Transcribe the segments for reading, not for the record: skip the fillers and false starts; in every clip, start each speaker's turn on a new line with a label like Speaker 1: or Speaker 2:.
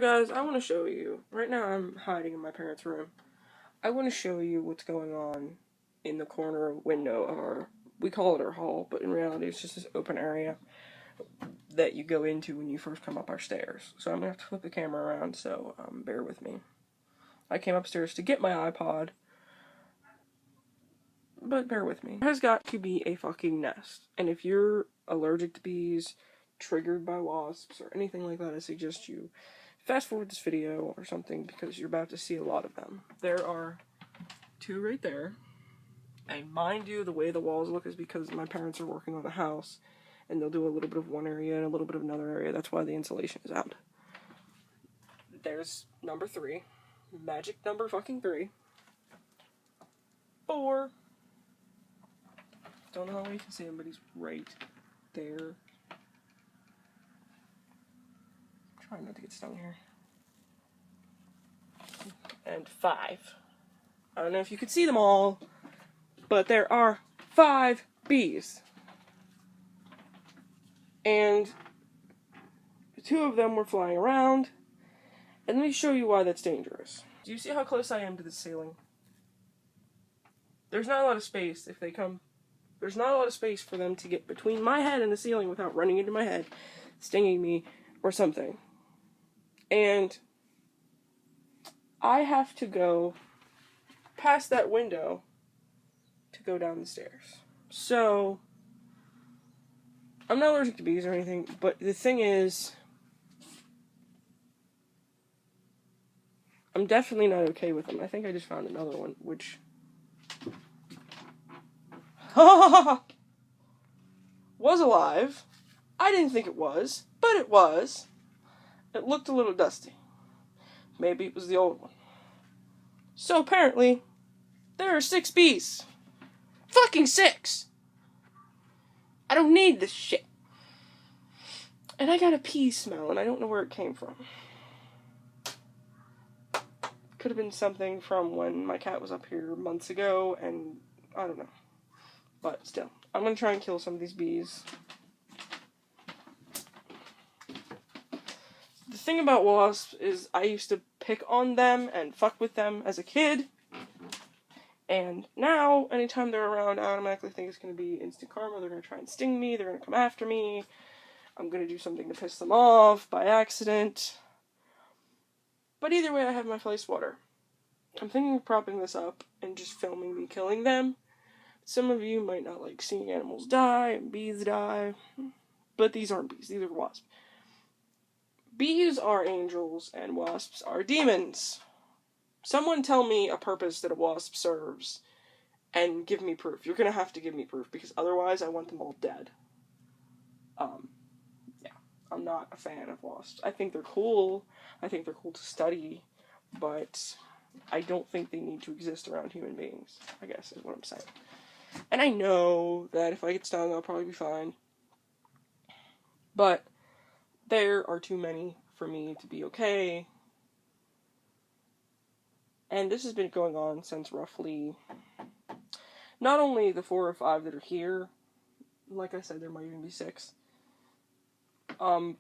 Speaker 1: Guys, I want to show you. Right now I'm hiding in my parents' room. I want to show you what's going on in the corner window of we call it our hall, but in reality it's just this open area that you go into when you first come up our stairs. So I'm going to have to flip the camera around, so bear with me. I came upstairs to get my iPod, but bear with me. It has got to be a fucking nest, and if you're allergic to bees, triggered by wasps, or anything like that, I suggest you fast forward this video or something because you're about to see a lot of them. There are two right there, and mind you, the way the walls look is because my parents are working on the house, and they'll do a little bit of one area and a little bit of another area. That's why the insulation is out. There's number 3. Magic number fucking 3. 4. Don't know how well you can see him, but he's right there. Trying not to get stung here. And 5. I don't know if you could see them all, but there are 5 bees. And 2 of them were flying around. And let me show you why that's dangerous. Do you see how close I am to the ceiling? There's not a lot of space if they come. There's not a lot of space for them to get between my head and the ceiling without running into my head, stinging me, or something. And I have to go past that window to go down the stairs. So, I'm not allergic to bees or anything, but the thing is, I'm definitely not okay with them. I think I just found another one, which was alive. I didn't think it was, but it was. It looked a little dusty. Maybe it was the old one. So apparently, there are 6 bees. Fucking 6! I don't need this shit. And I got a pee smell, and I don't know where it came from. Could have been something from when my cat was up here months ago, and I don't know. But still, I'm gonna try and kill some of these bees. The thing about wasps is I used to pick on them and fuck with them as a kid. And now, anytime they're around, I automatically think it's going to be instant karma. They're going to try and sting me. They're going to come after me. I'm going to do something to piss them off by accident. But either way, I have my flight swatter. I'm thinking of propping this up and just filming me killing them. Some of you might not like seeing animals die and bees die. But these aren't bees. These are wasps. Bees are angels and wasps are demons. Someone tell me a purpose that a wasp serves and give me proof. You're gonna have to give me proof because otherwise I want them all dead. Yeah, I'm not a fan of wasps. I think they're cool. I think they're cool to study, but I don't think they need to exist around human beings, I guess is what I'm saying. And I know that if I get stung, I'll probably be fine. But there are too many for me to be okay. And this has been going on since roughly, not only the 4 or 5 that are here, like I said, there might even be 6.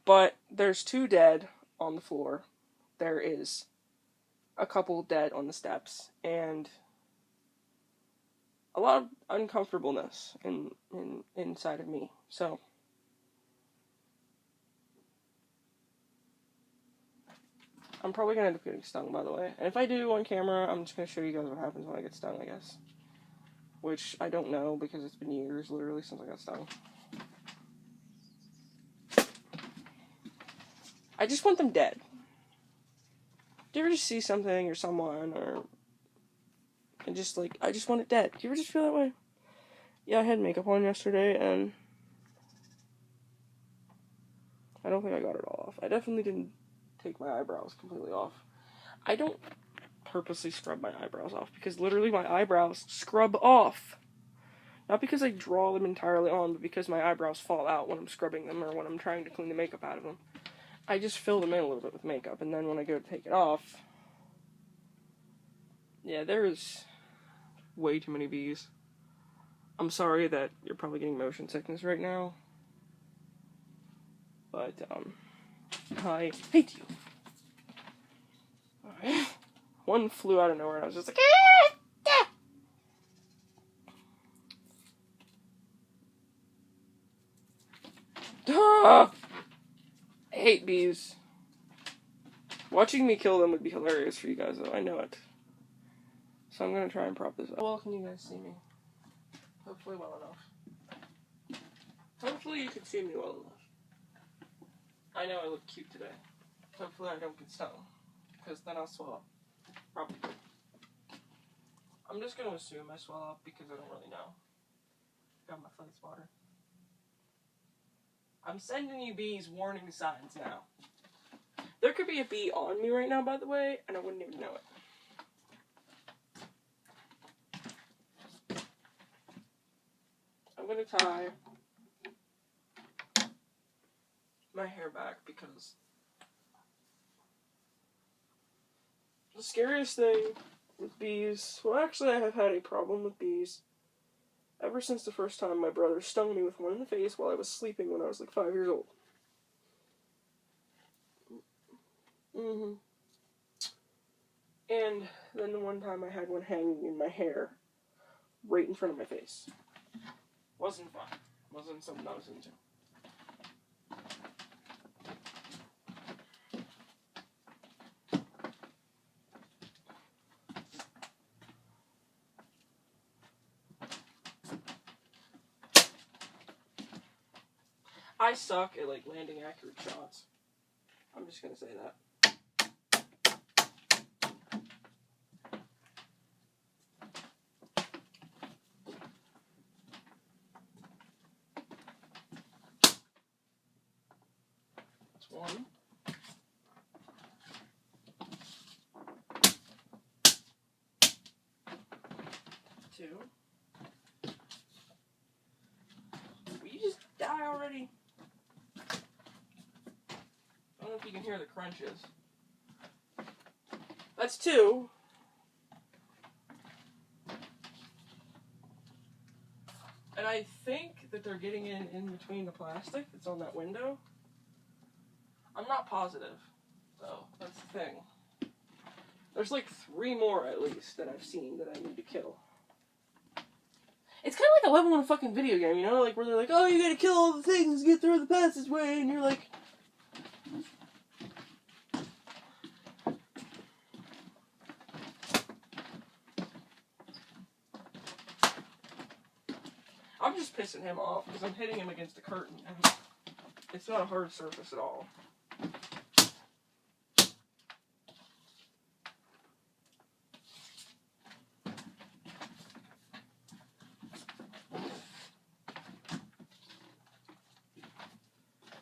Speaker 1: But there's 2 dead on the floor. There is a couple dead on the steps, and a lot of uncomfortableness inside of me. So, I'm probably going to end up getting stung, by the way. And if I do on camera, I'm just going to show you guys what happens when I get stung, I guess. Which I don't know, because it's been years, literally, since I got stung. I just want them dead. Do you ever just see something or someone, and just, like, I just want it dead? Do you ever just feel that way? Yeah, I had makeup on yesterday, and I don't think I got it all off. I definitely didn't take my eyebrows completely off. I don't purposely scrub my eyebrows off because literally my eyebrows scrub off. Not because I draw them entirely on, but because my eyebrows fall out when I'm scrubbing them or when I'm trying to clean the makeup out of them. I just fill them in a little bit with makeup, and then when I go to take it off, yeah, there's way too many bees. I'm sorry that you're probably getting motion sickness right now, but I hate you. one flew out of nowhere and I was just like, ah! I hate bees. Watching me kill them would be hilarious for you guys, though. I know it. So I'm gonna try and prop this up. How well can you guys see me? Hopefully well enough. Hopefully you can see me well enough. I know I look cute today. Hopefully I don't get stung. Because then I'll swell up. Probably. I'm just gonna assume I swell up because I don't really know. Got my face water. I'm sending you bees warning signs now. There could be a bee on me right now, by the way, and I wouldn't even know it. I'm gonna tie my hair back because the scariest thing with bees, well, actually I have had a problem with bees ever since the first time my brother stung me with one in the face while I was sleeping when I was like 5 years old. And then the one time I had one hanging in my hair right in front of my face. Wasn't fun. Wasn't something I was into. I suck at, like, landing accurate shots. I'm just gonna say that. That's one. Two. Will you just die already? I don't know if you can hear the crunches. That's two. And I think that they're getting in between the plastic that's on that window. I'm not positive, though. That's the thing. There's like 3 more, at least, that I've seen that I need to kill. It's kind of like a level in a fucking video game, you know? Like, where they're like, oh, you gotta kill all the things, get through the passageway, and you're like... I'm just pissing him off, because I'm hitting him against the curtain, and it's not a hard surface at all.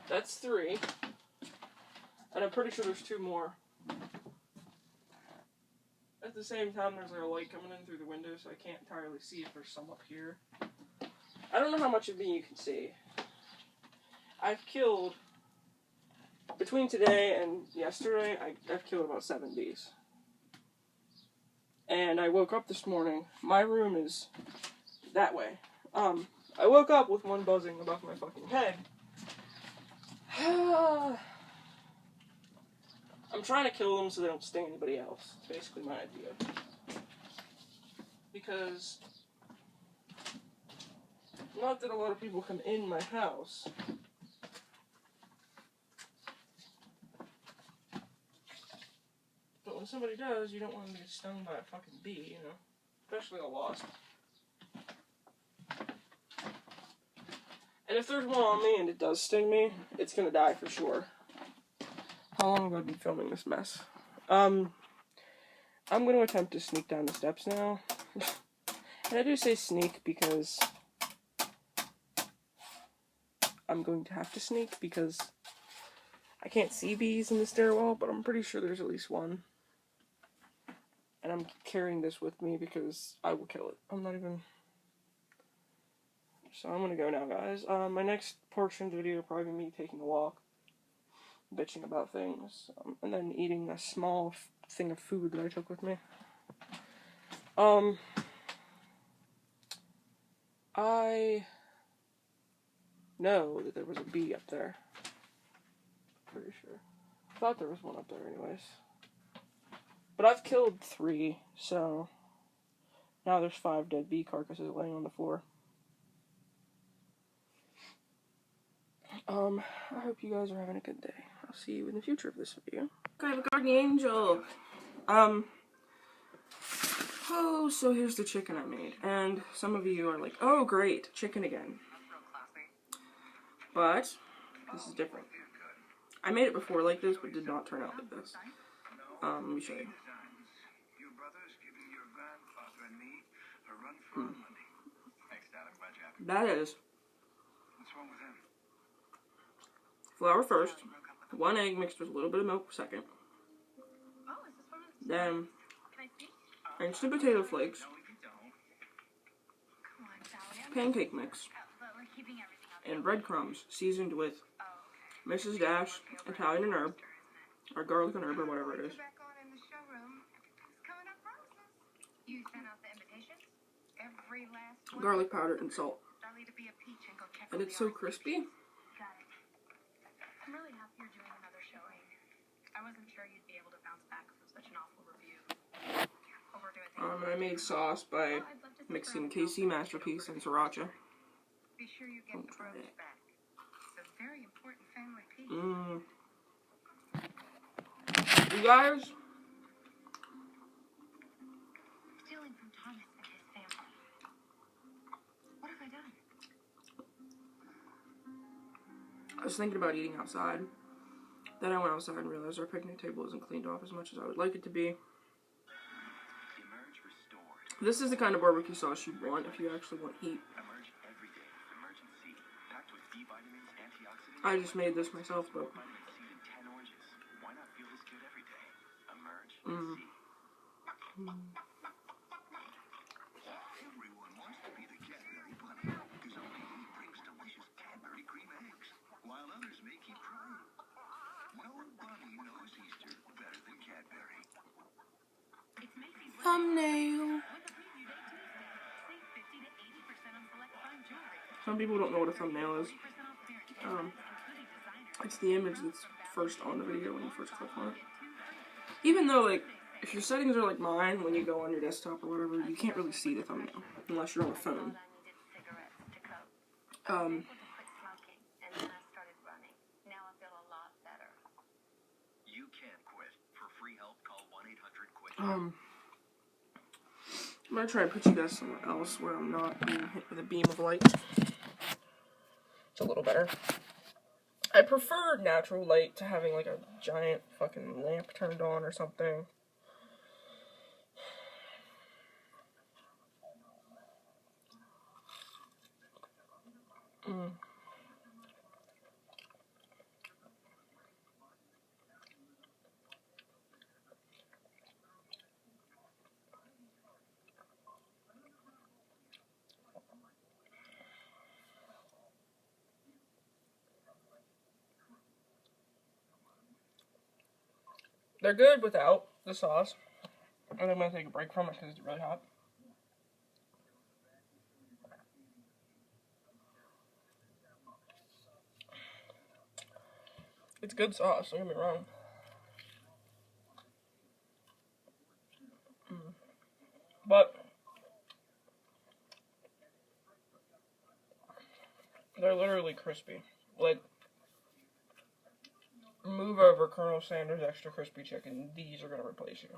Speaker 1: That's 3. And I'm pretty sure there's 2 more. At the same time, there's like a light coming in through the window, so I can't entirely see if there's some up here. I don't know how much of me you can see. I've killed, between today and yesterday, I've killed about 7 bees. And I woke up this morning, my room is that way. I woke up with one buzzing above my fucking head. I'm trying to kill them so they don't sting anybody else. It's basically my idea. Because, not that a lot of people come in my house. But when somebody does, you don't want them to get stung by a fucking bee, you know? Especially a wasp. And if there's one on me and it does sting me, it's gonna die for sure. How long have I been filming this mess? I'm gonna attempt to sneak down the steps now. And I do say sneak because I'm going to have to sneak because I can't see bees in the stairwell, but I'm pretty sure there's at least one. And I'm carrying this with me because I will kill it. I'm not even... So I'm gonna go now, guys. My next portion of the video will probably be me taking a walk, bitching about things, and then eating a small thing of food that I took with me. I know that there was a bee up there. Pretty sure. I thought there was one up there anyways. But I've killed 3, so now there's 5 dead bee carcasses laying on the floor. I hope you guys are having a good day. I'll see you in the future of this video. I have a guardian angel. Oh, so here's the chicken I made. And some of you are like, oh great, chicken again. But this is different. I made it before like this, but did not turn out like this. Let me show you. That is flour first, 1 egg mixed with a little bit of milk second, then instant potato flakes, pancake mix, and breadcrumbs seasoned with Mrs. Dash, Italian and herb, or garlic and herb, or whatever it is. Garlic powder and salt. And it's so crispy.
Speaker 2: I'm really happy you're doing another showing. I wasn't sure you'd be able to bounce back from such an awful review.
Speaker 1: I made sauce by mixing KC Masterpiece and sriracha.
Speaker 2: Be sure you get the brooch back. It's a very important family piece.
Speaker 1: You guys,
Speaker 2: Stealing from Thomas and his family. What have I done?
Speaker 1: I was thinking about eating outside. Then I went outside and realized our picnic table isn't cleaned off as much as I would like it to be. This is the kind of barbecue sauce you want if you actually want heat. I just made this myself, but thumbnail. Some people don't know what a thumbnail is. It's the image that's first on the video when you first click on it. Even though, like, if your settings are like mine, when you go on your desktop or whatever, you can't really see the thumbnail unless you're on a phone. I'm gonna try and put you guys somewhere else where I'm not being hit with a beam of light. It's a little better. I prefer natural light to having like a giant fucking lamp turned on or something. They're good without the sauce. And I'm going to take a break from it because it's really hot. It's good sauce, don't get me wrong. But they're literally crispy. Like, move over Colonel Sanders extra crispy chicken. These are going to replace you.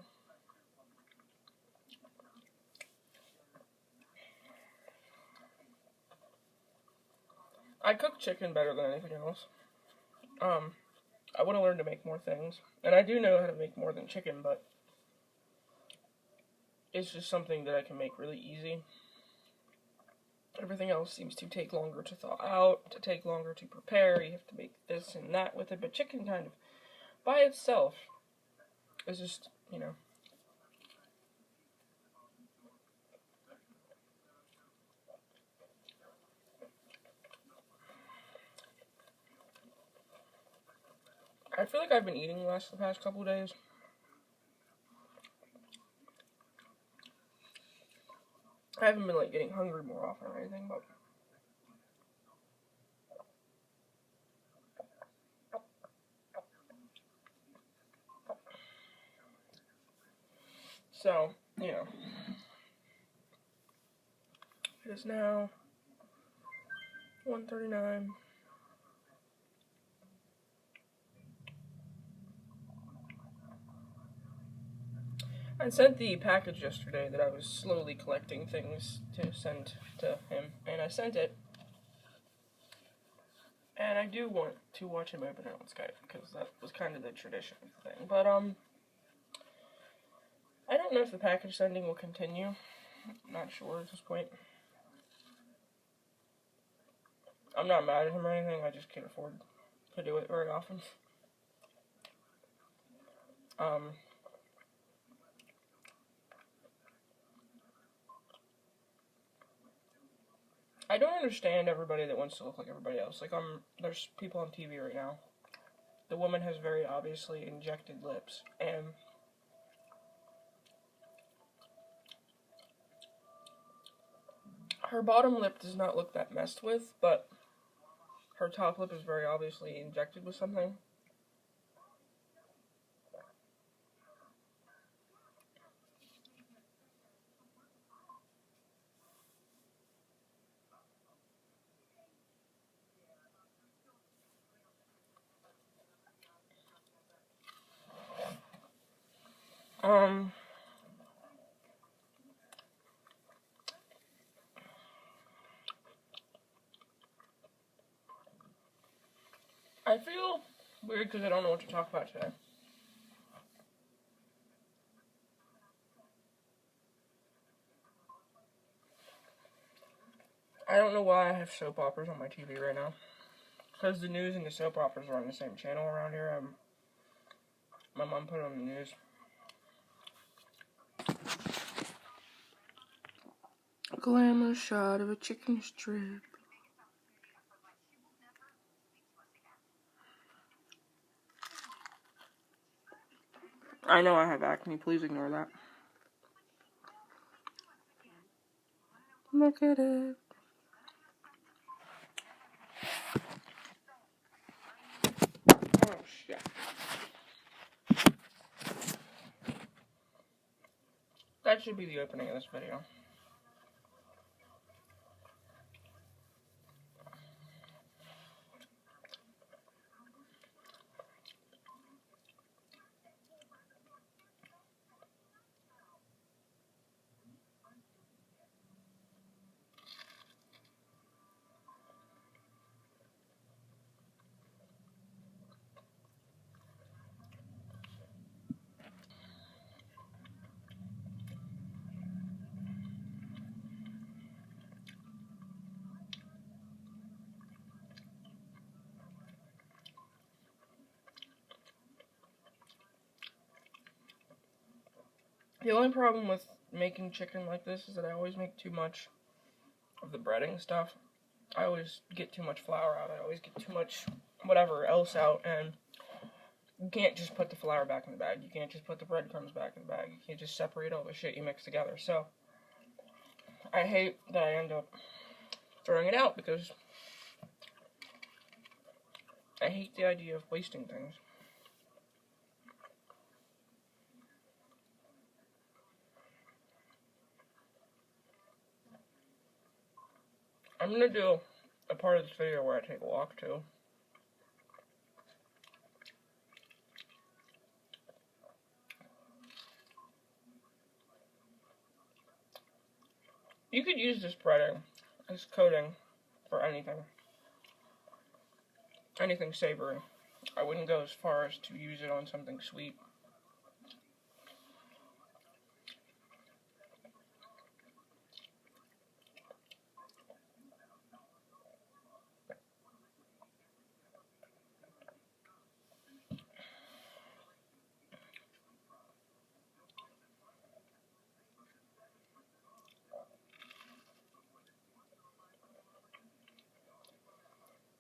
Speaker 1: I cook chicken better than anything else. I want to learn to make more things. And I do know how to make more than chicken, but it's just something that I can make really easy. Everything else seems to take longer to thaw out, to take longer to prepare. You have to make this and that with it. But chicken kind of, by itself, is just, you know. I feel like I've been eating less the past couple days. I haven't been, like, getting hungry more often or anything, but So, you know, it is now 1:39. I sent the package yesterday that I was slowly collecting things to send to him, and I sent it. And I do want to watch him open it on Skype, because that was kind of the tradition thing. But, I don't know if the package sending will continue. I'm not sure at this point. I'm not mad at him or anything, I just can't afford to do it very often. I don't understand everybody that wants to look like everybody else. Like, there's people on TV right now. The woman has very obviously injected lips, and her bottom lip does not look that messed with, but her top lip is very obviously injected with something. I feel weird because I don't know what to talk about today. I don't know why I have soap operas on my TV right now. Because the news and the soap operas are on the same channel around here. My mom put it on the news. A glamour shot of a chicken strip. I know I have acne, please ignore that. Look at it. Oh, shit. That should be the opening of this video. The only problem with making chicken like this is that I always make too much of the breading stuff. I always get too much flour out. I always get too much whatever else out, and you can't just put the flour back in the bag. You can't just put the breadcrumbs back in the bag. You can't just separate all the shit you mix together. So, I hate that I end up throwing it out because I hate the idea of wasting things. I'm going to do a part of this video where I take a walk too. You could use this breading as coating for anything. Anything savory. I wouldn't go as far as to use it on something sweet.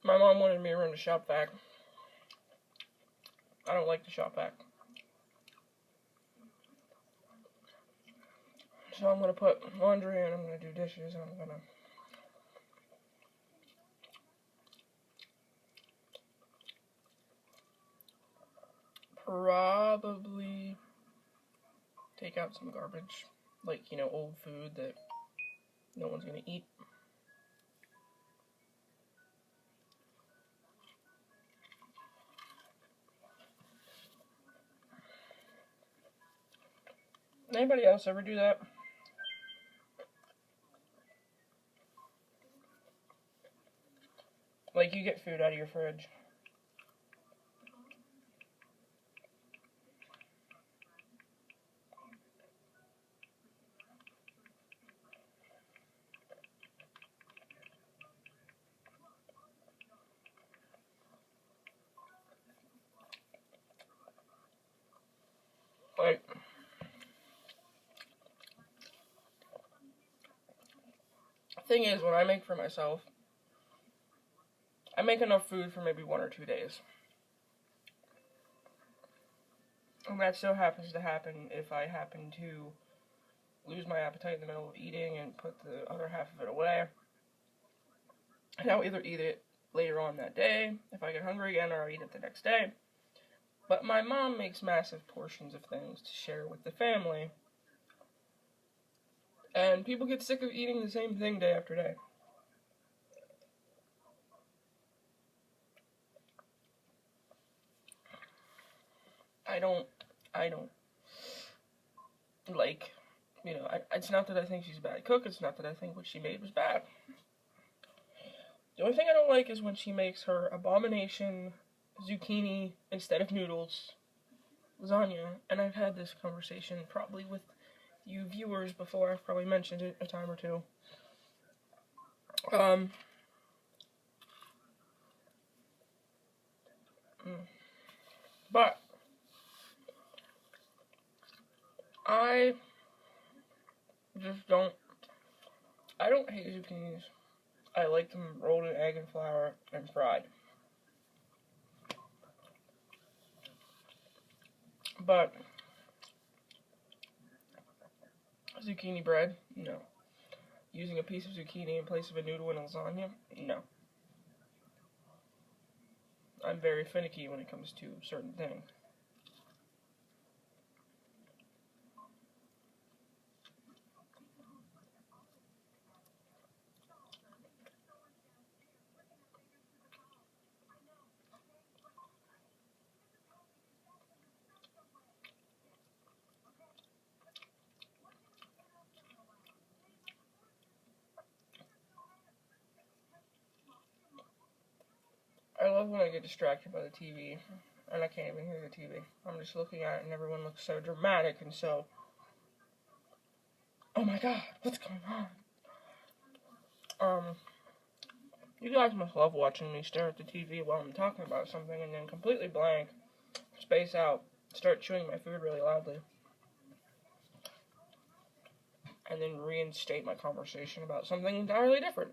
Speaker 1: My mom wanted me to run the shop vac. I don't like the shop vac. So I'm going to put laundry and I'm going to do dishes and I'm going to probably take out some garbage, like, you know, old food that no one's gonna eat. Anybody else ever do that? Like, you get food out of your fridge. Like, thing is, when I make for myself, I make enough food for maybe 1 or 2 days. And that still happens to happen if I happen to lose my appetite in the middle of eating and put the other half of it away. And I'll either eat it later on that day, if I get hungry again, or I'll eat it the next day. But my mom makes massive portions of things to share with the family. And people get sick of eating the same thing day after day. I don't like, you know, it's not that I think she's a bad cook, it's not that I think what she made was bad. The only thing I don't like is when she makes her abomination zucchini instead of noodles lasagna, and I've had this conversation probably with you viewers before. I've probably mentioned it a time or two. But I don't hate zucchinis. I like them rolled in egg and flour and fried. But zucchini bread, no. Using a piece of zucchini in place of a noodle in a lasagna, no. I'm very finicky when it comes to certain things. I love when I get distracted by the TV, and I can't even hear the TV. I'm just looking at it, and everyone looks so dramatic, and so, oh my god, what's going on? You guys must love watching me stare at the TV while I'm talking about something, and then completely blank, space out, start chewing my food really loudly, and then reinstate my conversation about something entirely different.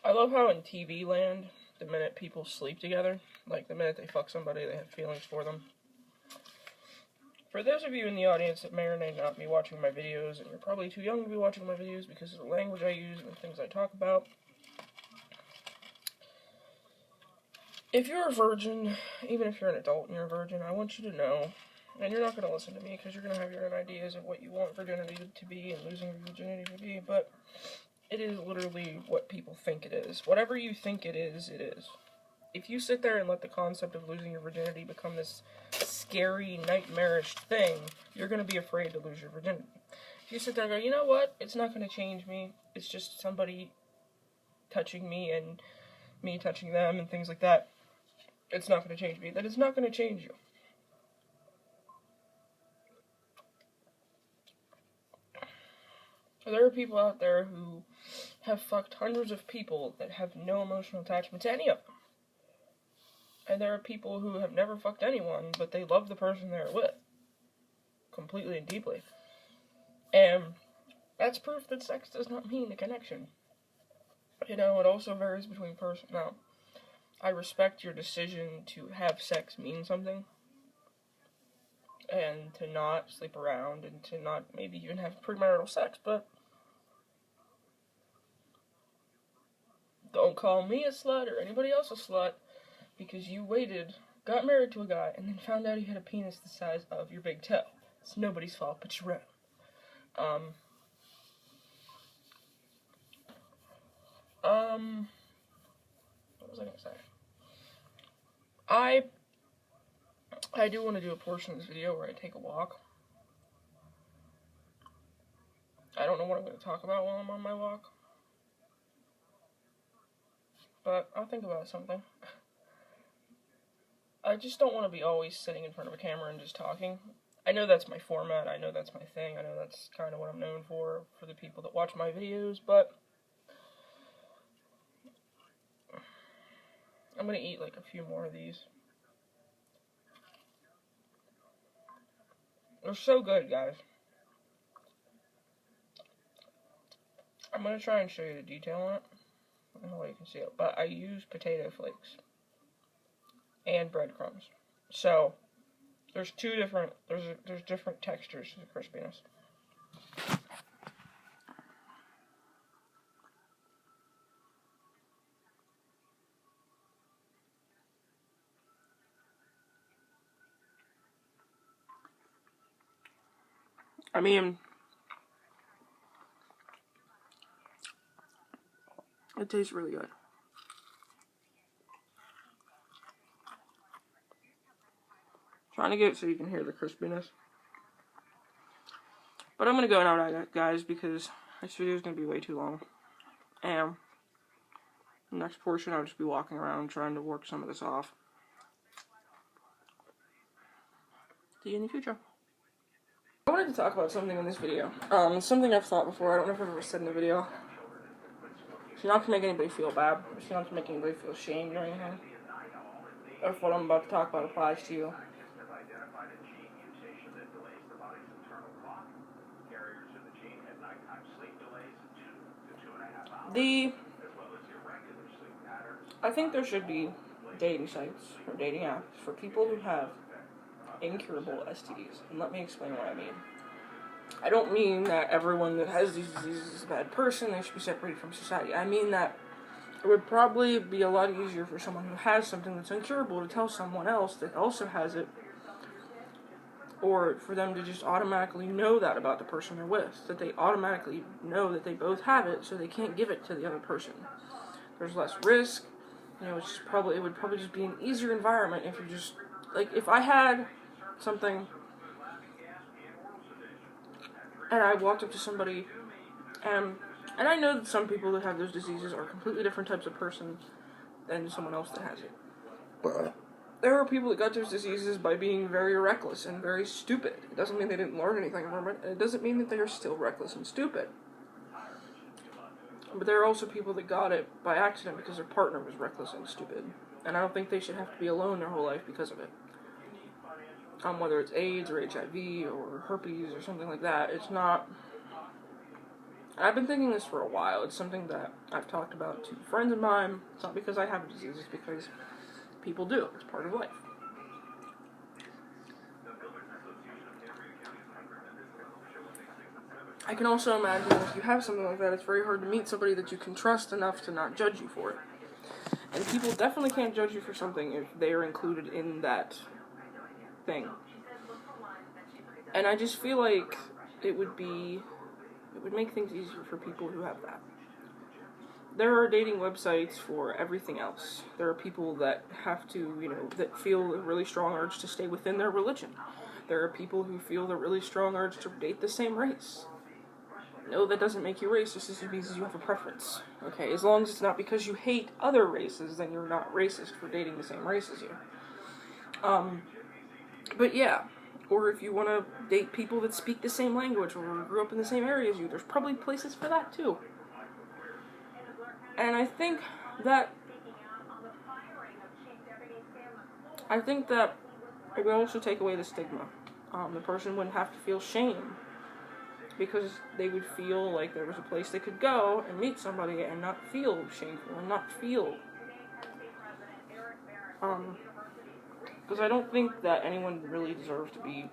Speaker 1: I love how in TV land, the minute people sleep together, like the minute they fuck somebody, they have feelings for them. For those of you in the audience that may or may not be watching my videos, and you're probably too young to be watching my videos because of the language I use and the things I talk about, if you're a virgin, even if you're an adult and you're a virgin, I want you to know, and you're not going to listen to me because you're going to have your own ideas of what you want virginity to be and losing your virginity to be, but it is literally what people think it is. Whatever you think it is, it is. If you sit there and let the concept of losing your virginity become this scary, nightmarish thing, you're going to be afraid to lose your virginity. If you sit there and go, you know what, it's not going to change me, it's just somebody touching me and me touching them and things like that, it's not going to change me, then it's not going to change you. There are people out there who have fucked hundreds of people that have no emotional attachment to any of them. And there are people who have never fucked anyone, but they love the person they're with. Completely and deeply. And That's proof that sex does not mean a connection. You know, it also varies between person. Now, I respect your decision to have sex mean something, and to not sleep around, and to not maybe even have premarital sex, but don't call me a slut or anybody else a slut because you waited, got married to a guy, and then found out he had a penis the size of your big toe. It's nobody's fault but your own. What was I gonna say? I do want to do a portion of this video where I take a walk. I don't know what I'm going to talk about while I'm on my walk, but I'll think about something. I just don't want to be always sitting in front of a camera and just talking. I know that's my format, I know that's my thing, I know that's kind of what I'm known for the people that watch my videos, but I'm going to eat like a few more of these. They're so good, guys. I'm going to try and show you the detail on it. I don't know if you can see it, but I use potato flakes and breadcrumbs. So, there's different textures to the crispiness. I mean, it tastes really good. Trying to get it so you can hear the crispiness. But I'm going to go now, guys, because this video is going to be way too long. And the next portion, I'll just be walking around trying to work some of this off. See you in the future. I wanted to talk about something in this video. Something I've thought before. I don't know if I've ever said in a video. It's not to make anybody feel bad. It's not to make anybody feel shamed or anything. Or if what I'm about to talk about applies to you. I think there should be dating sites or dating apps for people who have incurable STDs. And let me explain what I mean. I don't mean that everyone that has these diseases is a bad person, they should be separated from society. I mean that it would probably be a lot easier for someone who has something that's incurable to tell someone else that also has it, or for them to just automatically know that about the person they're with, that they automatically know that they both have it, so they can't give it to the other person. There's less risk, you know, it would probably just be an easier environment if you just, like, if I had something, and I walked up to somebody, and I know that some people that have those diseases are completely different types of person than someone else that has it. But there are people that got those diseases by being very reckless and very stupid. It doesn't mean they didn't learn anything from it, and it doesn't mean that they are still reckless and stupid. But there are also people that got it by accident because their partner was reckless and stupid. And I don't think they should have to be alone their whole life because of it. Whether it's AIDS or HIV or herpes or something like that, it's not... I've been thinking this for a while. It's something that I've talked about to friends of mine. It's not because I have a disease, it's because people do. It's part of life. I can also imagine that if you have something like that, it's very hard to meet somebody that you can trust enough to not judge you for it. And people definitely can't judge you for something if they are included in that thing. And I just feel like it would make things easier for people who have that. There are dating websites for everything else. There are people that have to, that feel a really strong urge to stay within their religion. There are people who feel the really strong urge to date the same race. No, that doesn't make you racist, it just means you have a preference. Okay, as long as it's not because you hate other races, then you're not racist for dating the same race as you. But yeah, or if you want to date people that speak the same language or grew up in the same area as you, there's probably places for that too. And I think that it would also take away the stigma. The person wouldn't have to feel shame because they would feel like there was a place they could go and meet somebody and not feel shameful and not feel, because I don't think that anyone really deserves to be,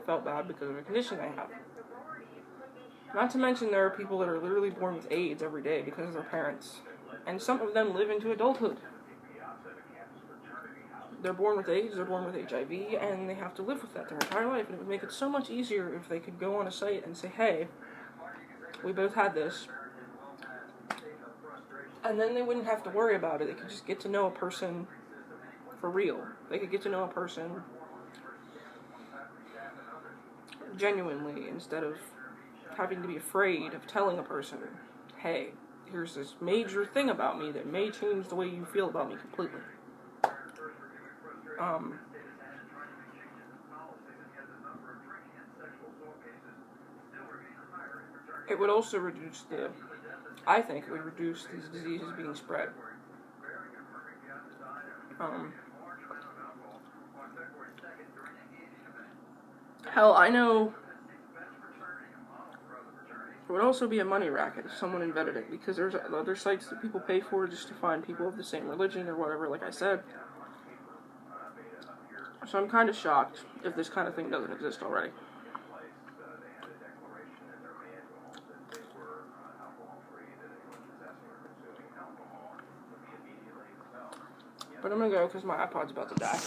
Speaker 1: felt bad because of a condition they have. Not to mention there are people that are literally born with AIDS every day because of their parents. And some of them live into adulthood. They're born with AIDS, they're born with HIV, and they have to live with that their entire life. And it would make it so much easier if they could go on a site and say, hey, we both had this. And then they wouldn't have to worry about it. They could just get to know a person for real. They could get to know a person genuinely instead of having to be afraid of telling a person, hey, here's this major thing about me that may change the way you feel about me completely. It would also reduce I think it would reduce these diseases being spread. Hell, I know it would also be a money racket if someone invented it, because there's other sites that people pay for just to find people of the same religion or whatever, like I said. So I'm kind of shocked if this kind of thing doesn't exist already. But I'm gonna go because my iPod's about to die.